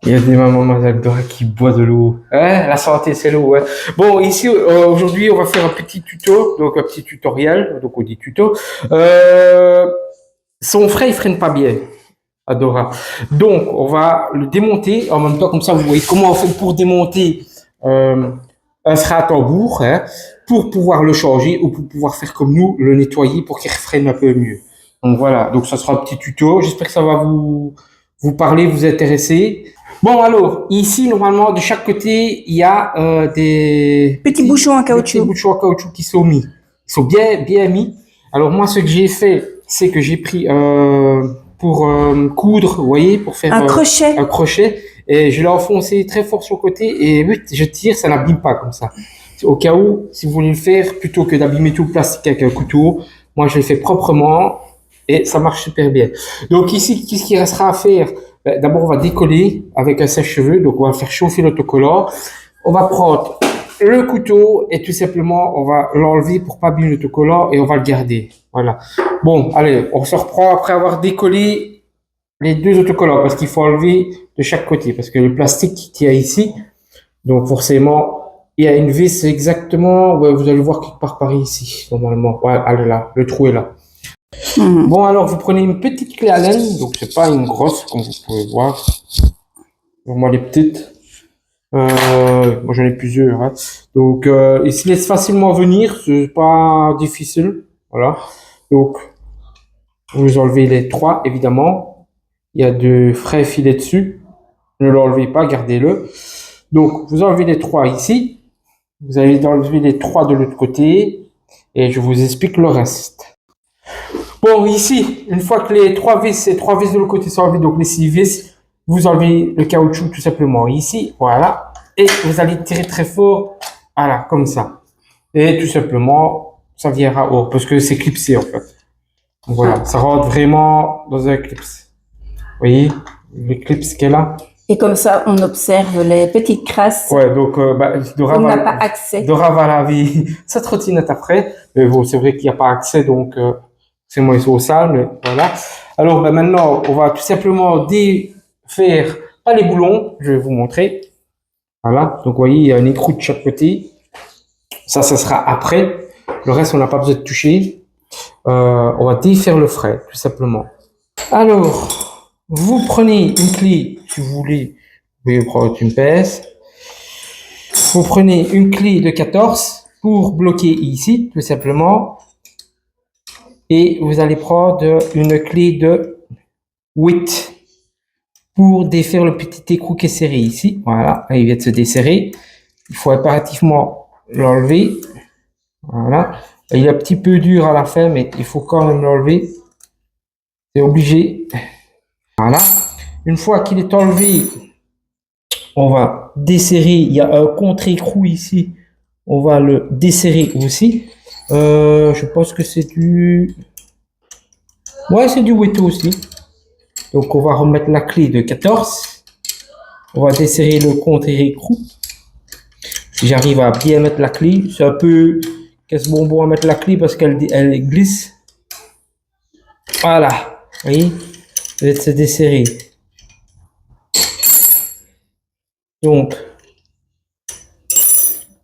Il y a des mamans Dora qui boit de l'eau. Hein, la santé, c'est l'eau. Ouais. Bon, ici, aujourd'hui, on va faire un petit tuto, donc un petit tutoriel, donc on dit tuto. Son frais, il freine pas bien, Adora. Donc, on va le démonter en même temps, comme ça, vous voyez comment on fait pour démonter euh, un frein à tambour, hein, pour pouvoir le changer ou pour pouvoir faire comme nous, le nettoyer pour qu'il freine un peu mieux. Donc voilà, donc ça sera un petit tuto. J'espère que ça va vous parler, vous intéresser. Bon, alors, ici, normalement, de chaque côté, il y a des Petits bouchons en des petits caoutchouc. bouchons en caoutchouc qui sont mis. Ils sont bien mis. Alors, moi, ce que j'ai fait, c'est que j'ai pris pour coudre, vous voyez, pour faire Un crochet. un crochet, et je l'ai enfoncé très fort sur le côté, et je tire, ça n'abîme pas comme ça. Au cas où, si vous voulez le faire, plutôt que d'abîmer tout le plastique avec un couteau, moi, je le fais proprement, et ça marche super bien. Donc ici, qu'est-ce qu'il restera à faire? D'abord, on va décoller avec un sèche-cheveux. Donc, on va faire chauffer l'autocollant. On va prendre le couteau et tout simplement, on va l'enlever pour pas abîmer l'autocollant et on va le garder. Voilà. Bon, allez, on se reprend après avoir décollé les deux autocollants parce qu'il faut enlever de chaque côté parce que le plastique qui est ici, donc forcément, il y a une vis exactement. Ouais, vous allez voir quelque part par ici, normalement. Ouais, elle est là. Le trou est là. Bon, alors, vous prenez une petite clé Allen, donc c'est pas une grosse, comme vous pouvez voir. Moi, les petites. Moi, j'en ai plusieurs. Hein. Donc, ils se laissent facilement venir, c'est pas difficile. Voilà. Donc, vous enlevez les trois, évidemment. Il y a de frais filets dessus. Ne l'enlevez pas, gardez-le. Donc, vous enlevez les trois ici. Vous allez enlever les trois de l'autre côté. Et je vous explique le reste. Bon, ici, une fois que les trois vis de l'autre côté sont enlevées, donc les six vis, vous enlevez le caoutchouc tout simplement ici, voilà. Et vous allez tirer très fort, voilà, comme ça. Et tout simplement, ça viendra haut, parce que c'est clipsé en fait. Donc, voilà, ça rentre vraiment dans un clips. Vous voyez, le clips qu'elle a. Et comme ça, on observe les petites crasses. Ouais, donc On n'a pas accès. Dora va laver sa trottinette après. Mais bon, c'est vrai qu'il n'y a pas accès, donc c'est moi, ils sont au sale, mais voilà. Alors maintenant, on va tout simplement défaire, pas les boulons, je vais vous montrer. Voilà, donc vous voyez, il y a un écrou de chaque côté. Ça sera après. Le reste, on n'a pas besoin de toucher. On va défaire le frais, tout simplement. Alors, vous prenez une clé, si vous voulez, vous pouvez prendre une pince. Vous prenez une clé de 14 pour bloquer ici, tout simplement. Et vous allez prendre une clé de 8 pour défaire le petit écrou qui est serré ici. Voilà, il vient de se desserrer. Il faut impérativement l'enlever. Voilà. Il est un petit peu dur à la fin, mais il faut quand même l'enlever. C'est obligé. Voilà. Une fois qu'il est enlevé, on va desserrer. Il y a un contre-écrou ici. On va le desserrer aussi. Je pense que c'est du... Ouais, c'est du Weto aussi. Donc, on va remettre la clé de 14. On va desserrer le contre-écrou. Si j'arrive à bien mettre la clé, c'est un peu casse-bonbon à mettre la clé parce qu'elle glisse. Voilà. Vous voyez? Elle va se desserrer. Donc,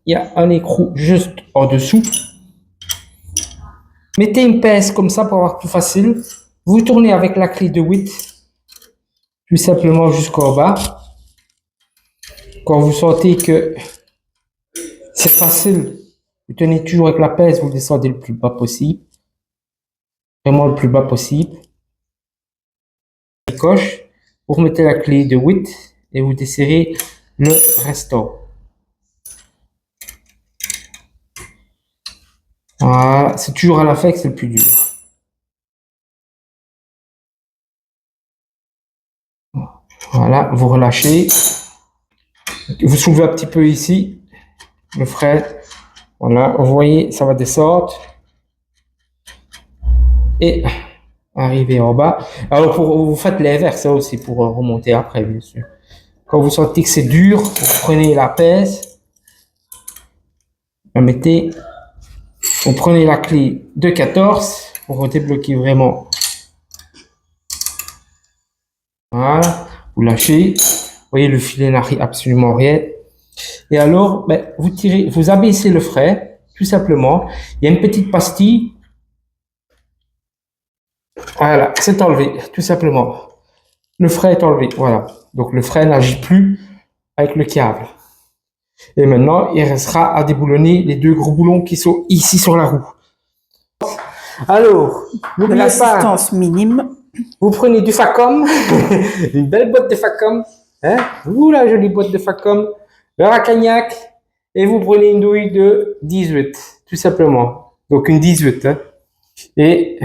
il y a un écrou juste en dessous. Mettez une pince comme ça pour avoir plus facile. Vous tournez avec la clé de 8, tout simplement jusqu'en bas. Quand vous sentez que c'est facile, vous tenez toujours avec la pince, vous descendez le plus bas possible. Vraiment le plus bas possible. Coche, vous remettez la clé de 8 et vous desserrez le restant. Voilà, c'est toujours à la fin que c'est le plus dur. Voilà, vous relâchez. Vous soulevez un petit peu ici, le frais. Voilà, vous voyez, ça va descendre. Et arriver en bas. Alors, vous faites l'inverse aussi pour remonter après, bien sûr. Quand vous sentez que c'est dur, vous prenez la pince, la mettez, vous prenez la clé de 14 pour débloquer vraiment. Voilà, vous lâchez, voyez, le filet n'a absolument rien. Et alors, ben, vous abaissez le frais, tout simplement. Il y a une petite pastille. Voilà, c'est enlevé, tout simplement. Le frais est enlevé, voilà. Donc le frais n'agit plus avec le câble. Et maintenant, il restera à déboulonner les 2 gros boulons qui sont ici sur la roue. Alors, de l'assistance minime. Vous prenez du Facom, une belle boîte de Facom, hein? Vous, la jolie boîte de Facom, le Racagnac, et vous prenez une douille de 18, tout simplement. Donc une 18, hein? Et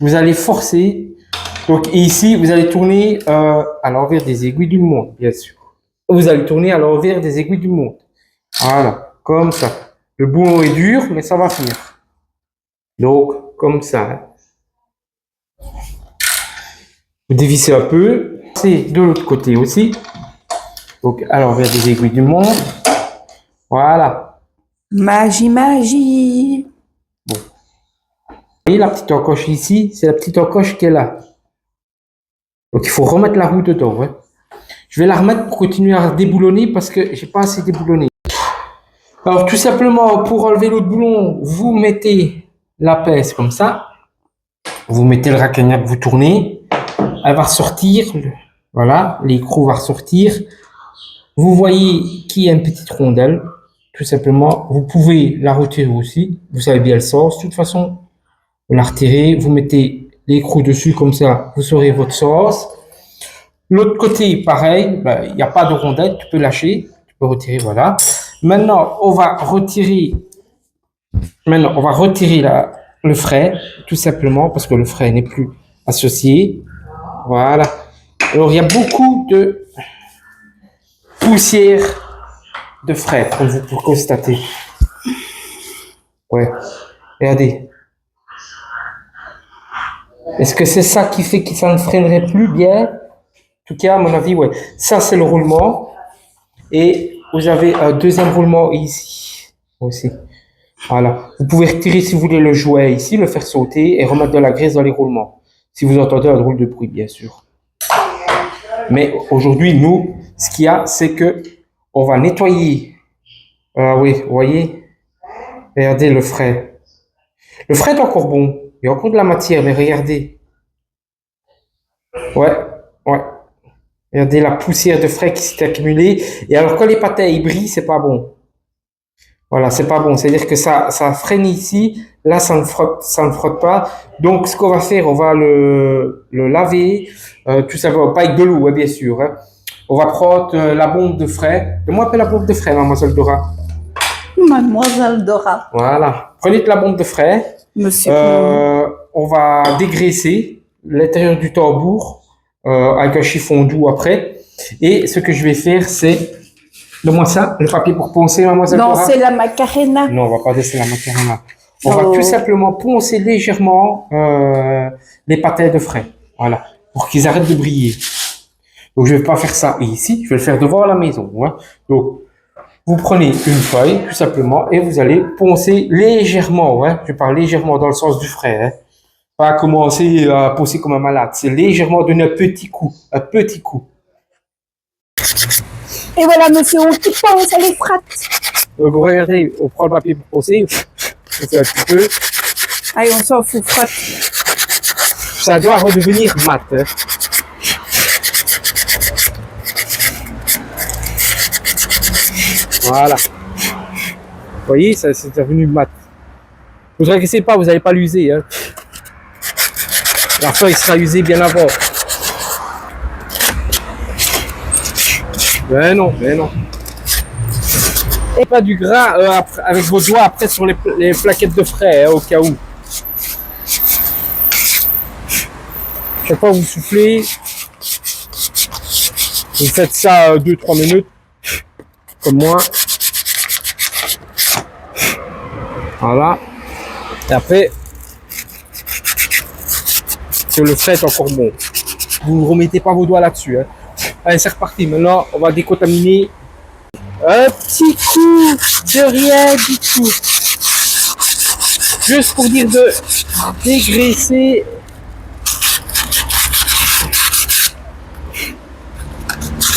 vous allez forcer. Donc ici, vous allez tourner à l'envers des aiguilles du montre, bien sûr. Vous allez tourner à l'envers des aiguilles du montre. Voilà, comme ça. Le boulon est dur, mais ça va finir. Donc, comme ça. Hein. Vous dévissez un peu. C'est de l'autre côté aussi. Donc, à l'envers des aiguilles du montre. Voilà. Magie, magie. Bon. Vous voyez la petite encoche ici? C'est la petite encoche qui est là. Donc, il faut remettre la roue dedans. Hein. Je vais la remettre pour continuer à déboulonner parce que j'ai pas assez déboulonné. Alors, tout simplement, pour enlever l'autre boulon, vous mettez la pince comme ça. Vous mettez le Racagnac, vous tournez. Elle va ressortir. Voilà, l'écrou va ressortir. Vous voyez qu'il y a une petite rondelle. Tout simplement, vous pouvez la retirer aussi. Vous savez bien le sens. De toute façon, vous la retirez. Vous mettez l'écrou dessus comme ça. Vous saurez votre sauce. L'autre côté, pareil. Il n'y a pas de rondelle. Tu peux lâcher. Tu peux retirer. Voilà. Maintenant, on va retirer le frais. Tout simplement parce que le frais n'est plus associé. Voilà. Alors, il y a beaucoup de poussière de frais, comme vous pouvez constater. Ouais. Regardez. Est-ce que c'est ça qui fait que ça ne freinerait plus bien? En tout cas, à mon avis, ouais. Ça, c'est le roulement. Et vous avez un deuxième roulement ici aussi. Voilà. Vous pouvez retirer, si vous voulez, le jouet ici, le faire sauter et remettre de la graisse dans les roulements. Si vous entendez un drôle de bruit, bien sûr. Mais aujourd'hui, nous, ce qu'il y a, c'est que on va nettoyer. Ah oui, vous voyez? Regardez le frais. Le frais est encore bon. Il y a encore de la matière, mais regardez. Ouais. Regardez la poussière de frais qui s'est accumulée. Et alors, quand les pâtés ils brillent, c'est pas bon. Voilà, c'est pas bon. C'est-à-dire que ça freine ici. Là, ça ne frotte pas. Donc, ce qu'on va faire, on va le laver. Tout ça va pas avec de l'eau, hein, bien sûr. Hein. On va prendre la bombe de frais. Donne-moi un peu la bombe de frais, mademoiselle Dora. Mademoiselle Dora. Voilà. Prenez de la bombe de frais. Monsieur. On va dégraisser l'intérieur du tambour avec un chiffon doux après. Et ce que je vais faire, c'est... Donne-moi ça, le papier pour poncer, mademoiselle Dora. Non, c'est la macarena. Non, on va pas laisser la macarena. On va tout simplement poncer légèrement les pâtés de frais. Voilà. Pour qu'ils arrêtent de briller. Donc, je vais pas faire ça ici. Je vais le faire devant la maison. Hein. Donc, vous prenez une feuille, tout simplement, et vous allez poncer légèrement. Hein. Je parle légèrement dans le sens du frais. Hein. Pas commencer à poncer comme un malade. C'est légèrement donner un petit coup. Un petit coup. Et voilà, monsieur, on qui pense, elle est frate. Donc, regardez, on prend le papier pour poncer. On fait un petit peu. Allez, on s'en fout, frotte. Ça doit redevenir mat. Hein. Voilà. Vous voyez, ça c'est devenu mat. Vous ne inquiétez pas, vous n'allez pas l'user. Hein. La feuille sera usée bien avant. Mais non. Et pas du gras avec vos doigts après sur les plaquettes de frais, hein, au cas où. Chaque fois que vous soufflez, vous faites ça 2-3 minutes, comme moi. Voilà. Et après, que le frais est encore bon. Vous ne remettez pas vos doigts là-dessus. Hein. Allez, c'est reparti. Maintenant, on va décontaminer. Un petit coup de rien du tout. Juste pour dire de dégraisser.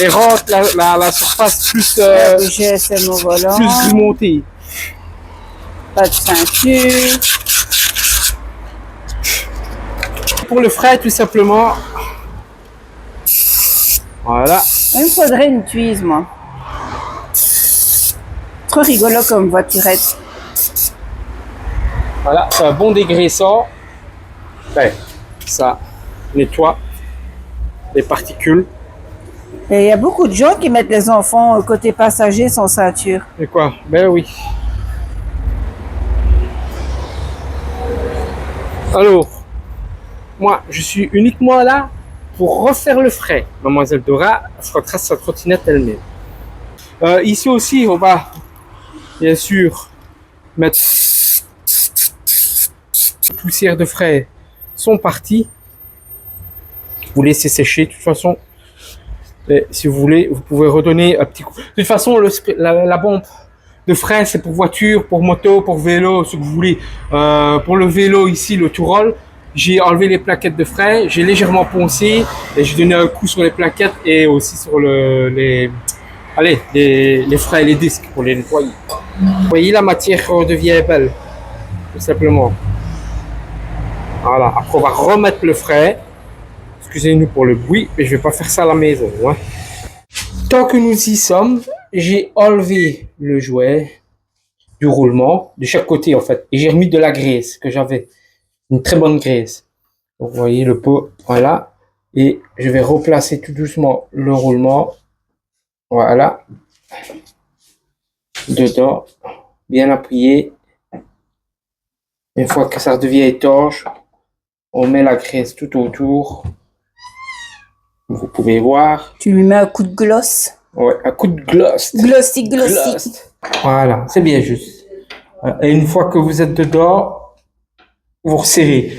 et rentre la surface plus, Le GSM au volant. plus remontée. Pas de ceinture. Pour le frein, tout simplement, voilà. Il me faudrait une tuise, moi. Trop rigolo comme voiturette. Voilà, c'est un bon dégraissant. Ouais, ça nettoie les particules. Et il y a beaucoup de gens qui mettent les enfants côté passager sans ceinture. Et quoi? Ben oui. Alors, moi, je suis uniquement là pour refaire le frais. Mademoiselle Dora frottera sa trottinette elle-même. Ici aussi, on va, bien sûr, mettre les poussières de frais sont parties. Vous laissez sécher, de toute façon. Et si vous voulez, vous pouvez redonner un petit coup. De toute façon, la bombe de frein, c'est pour voiture, pour moto, pour vélo, ce que vous voulez. Pour le vélo, ici, le Touroll, j'ai enlevé les plaquettes de frein, j'ai légèrement poncé et j'ai donné un coup sur les plaquettes et aussi sur les freins et les disques pour les nettoyer. Vous voyez, la matière redevient belle, tout simplement. Voilà, après on va remettre le frein. Excusez-nous pour le bruit, mais je vais pas faire ça à la maison. Hein. Tant que nous y sommes, j'ai enlevé le jouet du roulement, de chaque côté en fait, et j'ai remis de la graisse que j'avais, une très bonne graisse. Donc, vous voyez le pot, voilà, et je vais replacer tout doucement le roulement, voilà, dedans, bien appuyé. Une fois que ça devient étanche, on met la graisse tout autour. Vous pouvez voir. Tu lui mets un coup de gloss. Ouais, un coup de gloss. Glossy, glossy. Voilà, c'est bien juste. Et une fois que vous êtes dedans, vous resserrez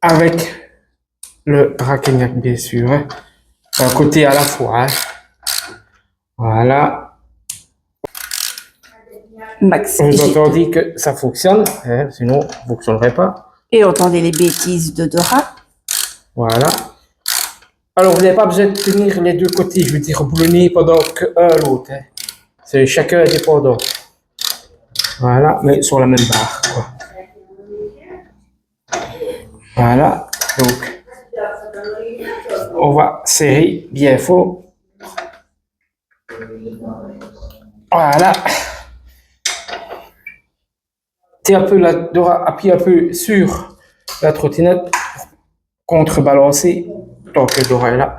avec le racagnac, bien sûr. Hein. Un côté à la fois. Hein. Voilà. Max. Vous entendez que ça fonctionne, hein, sinon ça ne fonctionnerait pas. Et entendez les bêtises de Dora. Voilà. Alors, vous n'avez pas besoin de tenir les deux côtés, je veux dire, boulonner pendant qu'un l'autre. Hein. C'est chacun indépendant. Voilà, mais sur la même barre. Quoi. Voilà, donc, on va serrer bien fort. Voilà. Un peu Dora, appuie un peu sur la trottinette pour contrebalancer tant que Dora est là.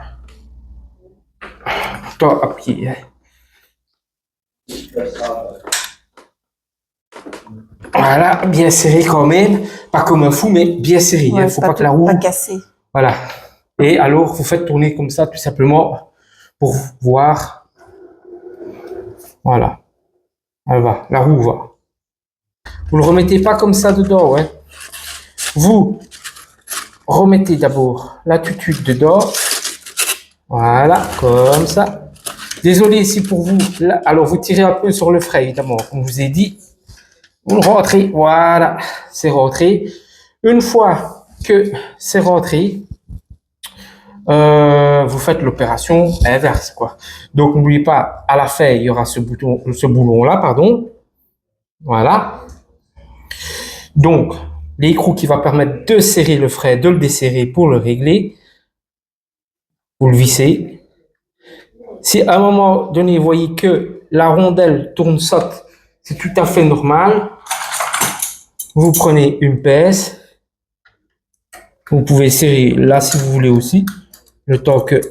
Tant appuyer. Hein. Voilà, bien serré quand même, pas comme un fou, mais bien serré. Il Ouais, ne faut pas que la roue. Pas casser. Voilà. Et alors, vous faites tourner comme ça, tout simplement, pour voir. Voilà. Elle va, la roue va. Vous ne le remettez pas comme ça dedans, ouais. Vous remettez d'abord la tutude dedans. Voilà, comme ça. Désolé ici pour vous. Là, alors, vous tirez un peu sur le frein, évidemment. Comme je vous ai dit, vous le rentrez. Voilà, c'est rentré. Une fois que c'est rentré, vous faites l'opération inverse, quoi. Donc, n'oubliez pas, à la fin, il y aura ce boulon-là, pardon. Voilà. Donc, l'écrou qui va permettre de serrer le frein, de le desserrer pour le régler. Vous le vissez. Si à un moment donné, vous voyez que la rondelle tourne, saute, c'est tout à fait normal. Vous prenez une pince. Vous pouvez serrer là si vous voulez aussi, le temps que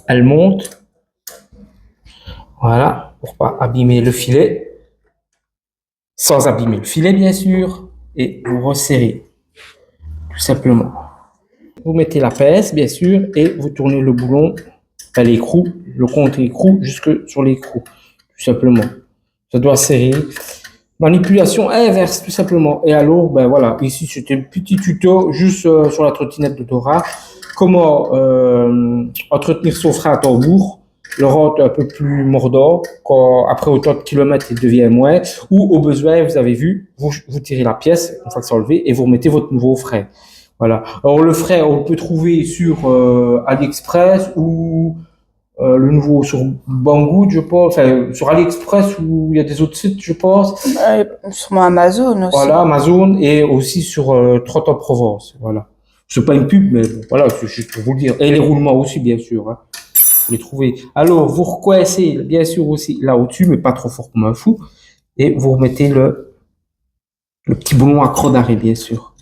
elle monte. Voilà, pour pas abîmer le filet. Sans abîmer le filet, bien sûr. Et vous resserrez, tout simplement. Vous mettez la pince, bien sûr, et vous tournez le boulon à l'écrou, le contre-écrou, jusque sur l'écrou, tout simplement. Ça doit serrer. Manipulation inverse, tout simplement. Et alors, ben voilà, ici c'était un petit tuto juste sur la trottinette de Dora. Comment entretenir son frein à tambour, le rendre un peu plus mordant, quand après autant de kilomètres il devient moins, ou au besoin, vous avez vu, vous tirez la pièce, une fois que c'est enlevé, et vous remettez votre nouveau frein. Voilà. Alors le frein, on peut trouver sur AliExpress ou le nouveau sur Banggood, je pense, enfin, sur AliExpress ou il y a des autres sites, je pense. Sûrement Amazon aussi. Voilà, Amazon et aussi sur Trotto en Provence. Voilà. C'est pas une pub, mais bon, voilà, c'est juste pour vous le dire. Et les roulements aussi, bien sûr. Hein. Vous les trouvez. Alors, vous recoincez, bien sûr, aussi là au-dessus, mais pas trop fort comme un fou. Et vous remettez le petit boulon à croix d'arrêt, bien sûr.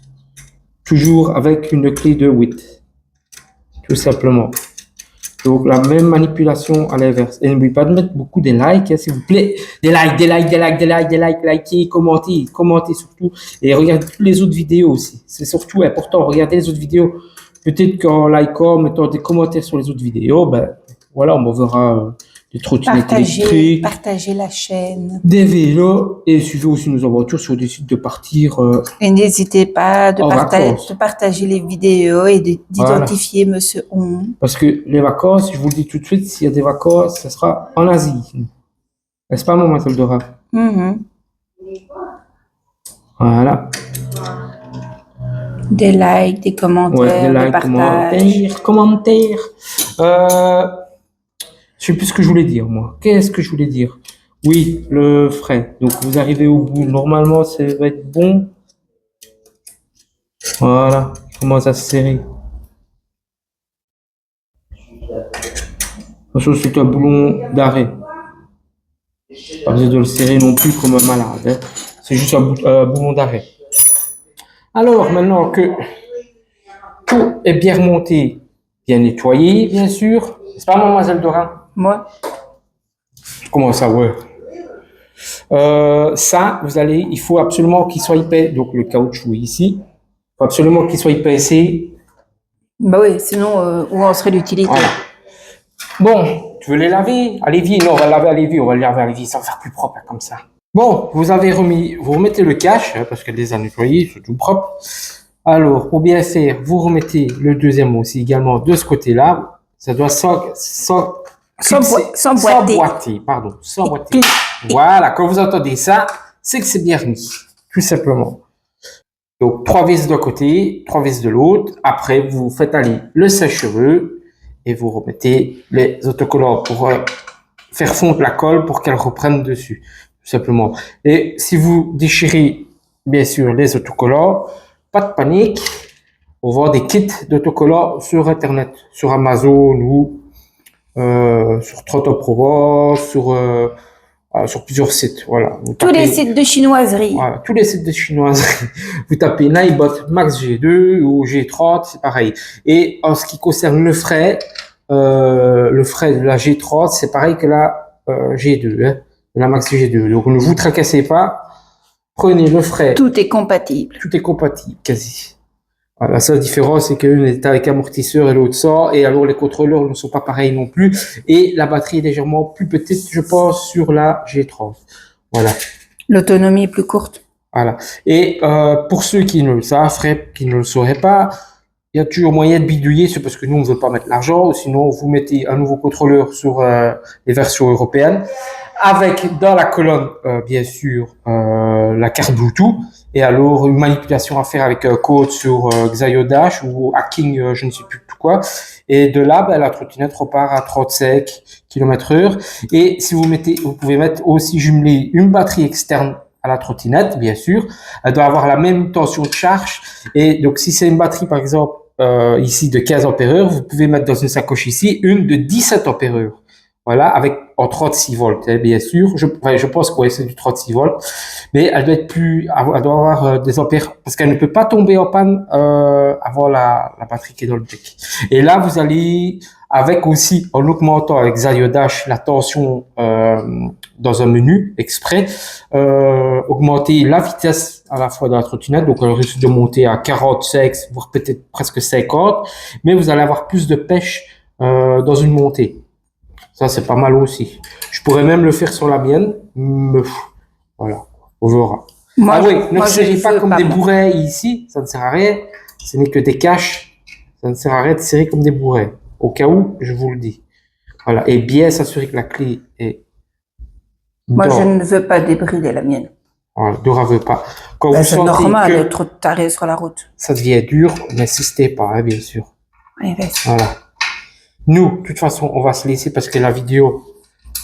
Toujours avec une clé de 8. Tout simplement. Donc, la même manipulation à l'inverse. Et n'oubliez pas de mettre beaucoup de likes, hein, s'il vous plaît. Des likes, likez, commentez surtout. Et regardez toutes les autres vidéos aussi. C'est surtout important. Regardez les autres vidéos. Peut-être qu'en likant, mettant des commentaires sur les autres vidéos, ben, voilà, on verra des trottinettes électriques, Partagez la chaîne. des vélos, et suivez aussi nos aventures sur des sites de partir. Et n'hésitez pas En vacances. de partager les vidéos et d'identifier Monsieur On. Parce que les vacances, je vous le dis tout de suite, s'il y a des vacances, ce sera en Asie. N'est-ce pas, mademoiselle Dora? Mhm. Voilà. Des likes, des commentaires, Ouais, des likes, partages. commentaires. Je sais plus ce que je voulais dire, moi. Qu'est-ce que je voulais dire? Oui, le frais. Donc, vous arrivez au bout. Normalement, ça va être bon. Voilà. Il commence à se serrer. Attention, c'est un boulon d'arrêt. Pas besoin de le serrer non plus comme un malade. Hein. C'est juste un boulon d'arrêt. Alors, maintenant que tout est bien remonté, bien nettoyé, bien sûr. C'est pas, mademoiselle Dora? Moi, Comment ça, ouais? Ça, il faut absolument qu'il soit épais. Donc, le caoutchouc ici. Il faut absolument qu'il soit épaissé. bah oui, sinon, où en serait l'utilité? Voilà. Bon, tu veux les laver à l'évier? Non, on va le laver à l'évier. On va le laver à l'évier. Ça va faire plus propre, hein, comme ça. Bon, vous remettez le cache, hein, parce qu'elle les a nettoyés, c'est tout propre. Alors, pour bien faire, vous remettez le deuxième aussi également de ce côté-là. Ça doit sans boiter, pardon, sans boiter. Voilà, quand vous entendez ça, c'est que c'est bien remis, tout simplement. Donc, 3 vis d'un côté, 3 vis de l'autre. Après, vous faites aller le sèche-cheveux et vous remettez les autocollants pour faire fondre la colle pour qu'elle reprenne dessus, tout simplement. Et si vous déchirez, bien sûr, les autocollants, pas de panique. On vend des kits d'autocollants sur Internet, sur Amazon ou sur Trotto Provence, sur plusieurs sites. Voilà. Vous Tous tapez, les sites de chinoiserie. voilà, tous les sites de chinoiserie. Vous tapez Naibot Max G2 ou G30, c'est pareil. Et en ce qui concerne le frais de la G30, c'est pareil que la G2, hein, la Max G2. Donc ne vous tracassez pas. Prenez le frais. Tout est compatible. Tout est compatible, quasi. Voilà, la seule différence, c'est qu'une est avec amortisseur et l'autre sans, et alors les contrôleurs ne sont pas pareils non plus, et la batterie est légèrement plus petite, je pense, sur la G30. Voilà. L'autonomie est plus courte. Voilà. Et pour ceux qui ne le savent, qui ne le sauraient pas, il y a toujours moyen de bidouiller, c'est parce que nous, on ne veut pas mettre l'argent, ou sinon, vous mettez un nouveau contrôleur sur les versions européennes, avec dans la colonne, bien sûr, la carte Bluetooth, et alors une manipulation à faire avec un code sur Xiodash ou Hacking, je ne sais plus quoi. Et de là, la trottinette repart à 35 km/h. Et si vous pouvez mettre aussi jumeler une batterie externe à la trottinette, bien sûr. Elle doit avoir la même tension de charge. Et donc, si c'est une batterie, par exemple, ici de 15 ampères-heure, vous pouvez mettre dans une sacoche ici une de 17 ampères-heure. Voilà, avec en 36 volts, hein, bien sûr. Je pense que ouais, c'est du 36 volts, mais elle doit elle doit avoir des ampères parce qu'elle ne peut pas tomber en panne avant la batterie qui est dans le deck. Et là, vous allez avec aussi en augmentant avec Xiodash la tension dans un menu exprès, augmenter la vitesse à la fois de la trottinette, donc elle risque de monter à 45, voire peut-être presque 50, mais vous allez avoir plus de pêche dans une montée. Ça, c'est pas mal aussi. Je pourrais même le faire sur la mienne, mais voilà, on verra. Ne serrez pas comme des bourrets ici, ça ne sert à rien. Ce n'est que des caches, ça ne sert à rien de serrer comme des bourrets. Au cas où, je vous le dis. Voilà, et bien s'assurer que la clé est. Moi, je ne veux pas débrider la mienne. Voilà, Dora veut pas. Quand vous c'est sentez normal d'être taré sur la route. Ça devient dur, n'insistez pas, hein, bien sûr. Oui, voilà. Nous, de toute façon, on va se laisser parce que la vidéo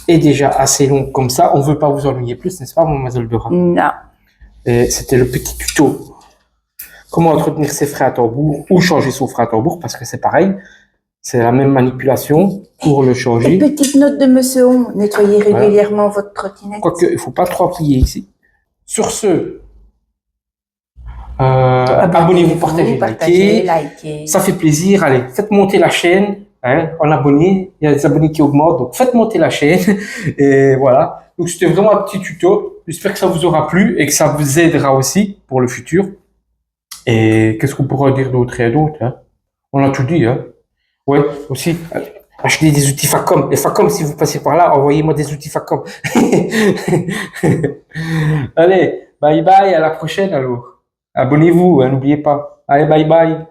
est déjà assez longue comme ça. On veut pas vous ennuyer plus, n'est-ce pas, mademoiselle Dora? Non. Et c'était le petit tuto. Comment entretenir ses freins à tambour ou changer son frein à tambour parce que c'est pareil. C'est la même manipulation pour le Et changer. petite note de Monsieur On, nettoyez régulièrement votre trottinette. Quoique, il faut pas trop appuyer ici. Sur ce, abonnez-vous, partagez, likez. Ça fait plaisir. Allez, faites monter la chaîne. Hein, en abonnés, il y a des abonnés qui augmentent, donc faites monter la chaîne. Et voilà. Donc c'était vraiment un petit tuto. J'espère que ça vous aura plu et que ça vous aidera aussi pour le futur. Et qu'est-ce qu'on pourra dire d'autre et d'autre, hein? On a tout dit, hein. Ouais, aussi, achetez des outils Facom. Les Facom, si vous passez par là, envoyez-moi des outils Facom. Allez, bye bye, à la prochaine alors. Abonnez-vous, hein, n'oubliez pas. Allez, bye bye.